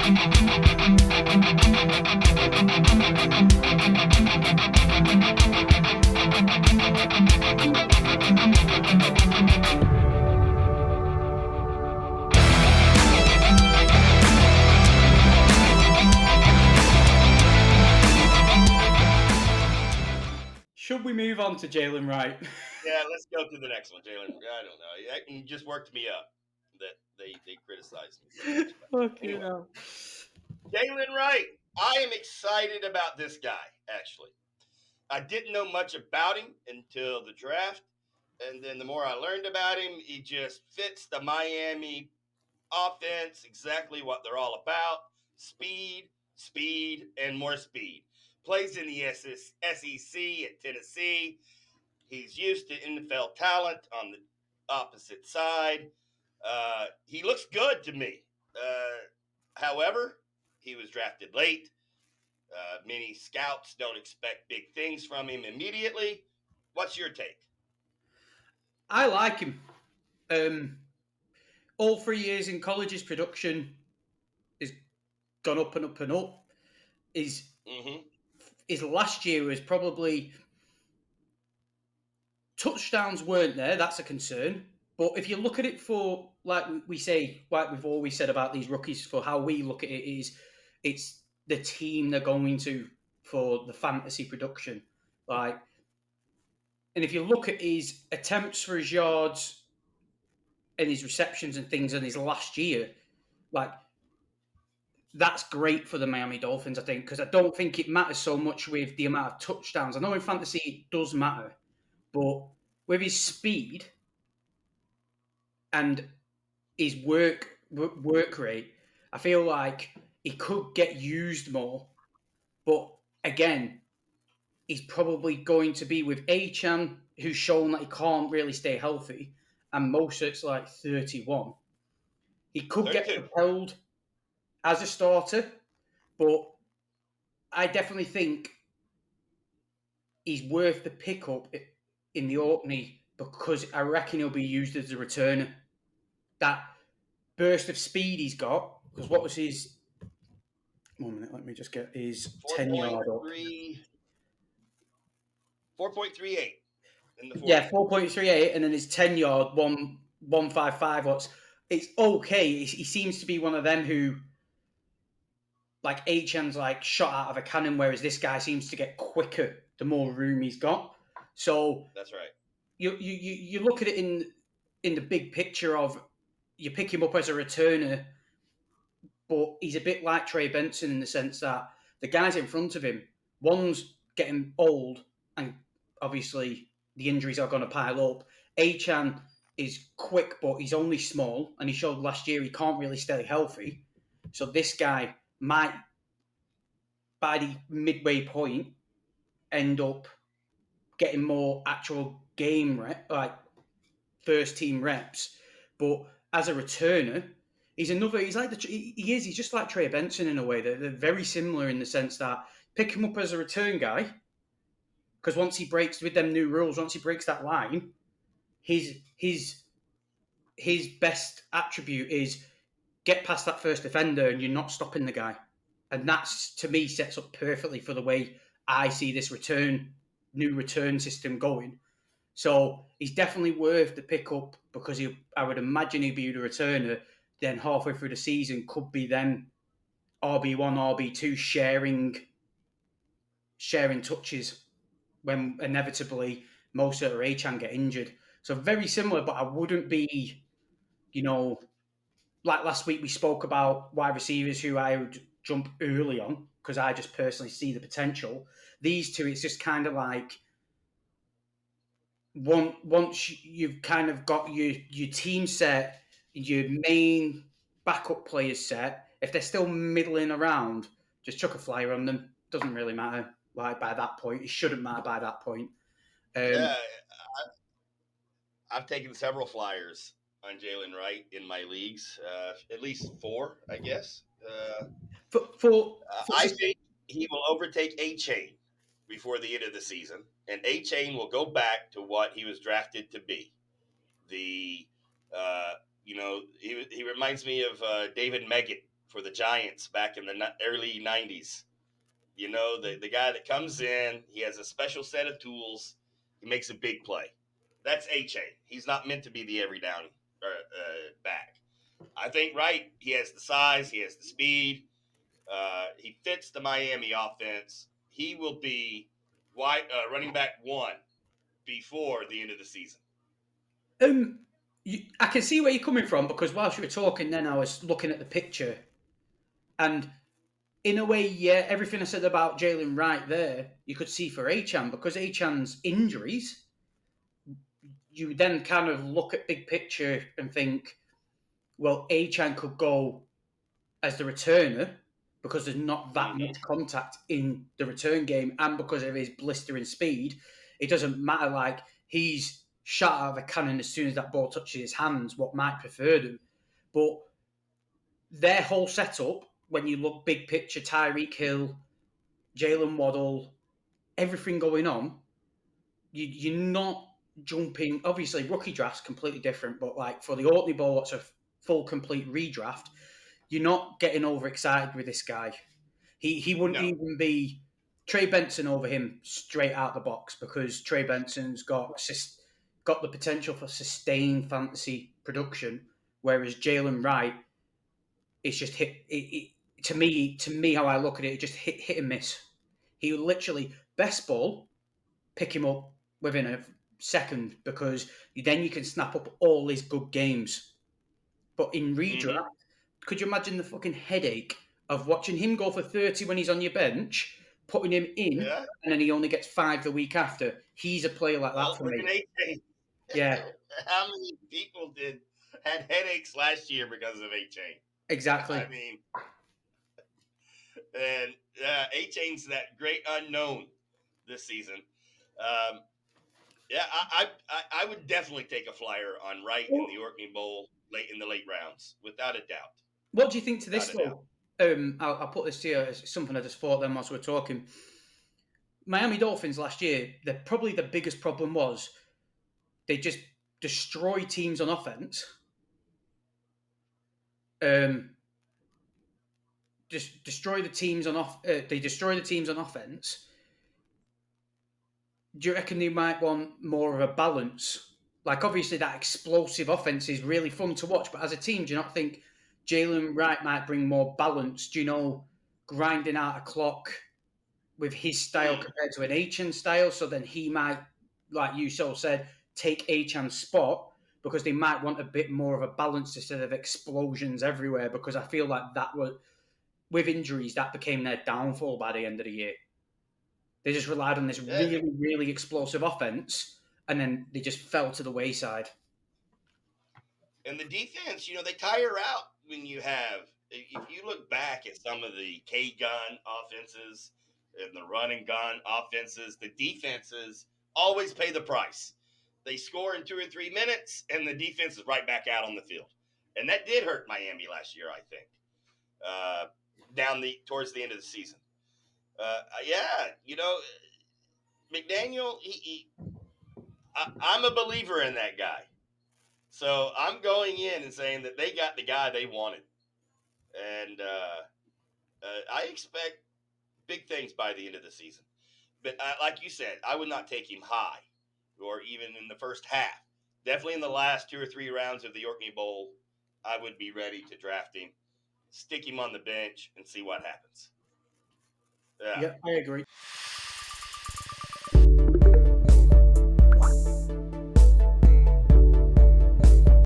Should we move on to Jaylen Wright? Yeah, let's go to the next one, Jaylen. I don't know. That just worked me up that they criticized me so much. Okay, Anyway, no. Jaylen Wright. I am excited about this guy, actually. I didn't know much about him until the draft. And then the more I learned about him, he just fits the Miami offense, exactly what they're all about. Speed, speed, and more speed. Plays in the SEC at Tennessee. He's used to NFL talent on the opposite side. He looks good to me. However, he was drafted late. Many scouts don't expect big things from him immediately. What's your take? I like him. All 3 years in college, his production has gone up and up and up. His last year was probably touchdowns weren't there. That's a concern. But if you look at it for, like we say, like we've always said about these rookies, for how we look at it is, it's the team they're going to for the fantasy production. Like, and if you look at his attempts for his yards and his receptions and things in his last year, like, that's great for the Miami Dolphins, I think, because I don't think it matters so much with the amount of touchdowns. I know in fantasy it does matter, but with his speed and his work rate, I feel like he could get used more. But again, he's probably going to be with Achan, who's shown that he can't really stay healthy, and Mostert's like 31. He could 32. get propelled as a starter, but I definitely think he's worth the pickup in the Orkney because I reckon he'll be used as a returner. That burst of speed he's got, because what was his... 1 minute, let me just get his 10-yard up. 4.38 in the 40. Yeah, 4.38, and then his 10-yard, 155. It's okay. He seems to be one of them who, like, Achan's like shot out of a cannon, whereas this guy seems to get quicker the more room he's got. So that's right. You look at it in the big picture of, you pick him up as a returner, but he's a bit like Trey Benson in the sense that the guys in front of him, one's getting old, and obviously the injuries are going to pile up. Achan is quick, but he's only small, and he showed last year he can't really stay healthy. So this guy might, by the midway point, end up getting more actual game like first team reps. But as a returner, he's just like Trey Benson in a way. They're very similar in the sense that pick him up as a return guy, because once he breaks with them new rules, once he breaks that line, his best attribute is get past that first defender and you're not stopping the guy. And that's, to me, sets up perfectly for the way I see this new return system going. So he's definitely worth the pickup because I would imagine he'd be the returner. Then halfway through the season could be them RB1, RB2 sharing touches when inevitably Mostert or Achan get injured. So very similar, but I wouldn't be, like last week we spoke about wide receivers who I would jump early on because I just personally see the potential. These two, it's just kind of like, once you've kind of got your team set, your main backup players set, if they're still middling around, just chuck a flyer on them. Doesn't really matter. Like, by that point, it shouldn't matter by that point. Yeah, I've taken several flyers on Jaylen Wright in my leagues, at least 4, I guess. I think he will overtake Achane before the end of the season, and Achane will go back to what he was drafted to be. He reminds me of David Meggett for the Giants back in the early 90s. You know, the guy that comes in, he has a special set of tools, he makes a big play. That's A-Chain. He's not meant to be the every down back. I think Wright, he has the size, he has the speed, he fits the Miami offense. He will be running back one before the end of the season. I can see where you're coming from, because whilst you were talking, then I was looking at the picture, and in a way, yeah, everything I said about Jaylen Wright there, you could see for Achan, because Achan's injuries. You then kind of look at big picture and think, well, Achan could go as the returner because there's not that much contact in the return game, and because of his blistering speed, it doesn't matter. Like, he's shot out of a cannon as soon as that ball touches his hands. What might prefer them, but their whole setup, when you look big picture, Tyreek Hill, Jalen Waddle, everything going on, you're not jumping. Obviously, rookie draft's completely different, but like for the OrkneyBowl, it's a full complete redraft. You're not getting overexcited with this guy. He wouldn't even be Trey Benson over him straight out the box, because Trey Benson's got the potential for sustained fantasy production, whereas Jaylen Wright, it's just to me how I look at it, it just hit and miss. He literally best ball, pick him up within a second, because then you can snap up all his good games. But in redraft, could you imagine the fucking headache of watching him go for 30 when he's on your bench, putting him in, and then he only gets 5 the week after? He's a player like that for me. Yeah. How many people had headaches last year because of A-Chain? Exactly. I mean, and A-Chain's that great unknown this season. I would definitely take a flyer on Wright in the OrkneyBowl in the late rounds, without a doubt. What do you think to this, though? I'll put this to you as something I just thought then whilst we're talking. Miami Dolphins last year, probably the biggest problem was they just destroy teams on offense. Just destroy the teams on off. They destroy the teams on offense. Do you reckon they might want more of a balance? Like, obviously, that explosive offense is really fun to watch, but as a team, do you not think Jaylen Wright might bring more balance? Do you know, grinding out a clock with his style compared to an Achan style? So then he might, like you so said, take Achan's spot, because they might want a bit more of a balance instead of explosions everywhere. Because I feel like that was, with injuries, that became their downfall by the end of the year. They just relied on this really, really explosive offense, and then they just fell to the wayside. And the defense, they tire out when you have. If you look back at some of the K-gun offenses and the run and gun offenses, the defenses always pay the price. They score in 2 or 3 minutes, and the defense is right back out on the field. And that did hurt Miami last year, I think, towards the end of the season. McDaniel, I'm a believer in that guy. So I'm going in and saying that they got the guy they wanted. And I expect big things by the end of the season. But like you said, I would not take him high or even in the first half. Definitely in the last 2 or 3 rounds of the OrkneyBowl, I would be ready to draft him, stick him on the bench, and see what happens. Yeah, I agree.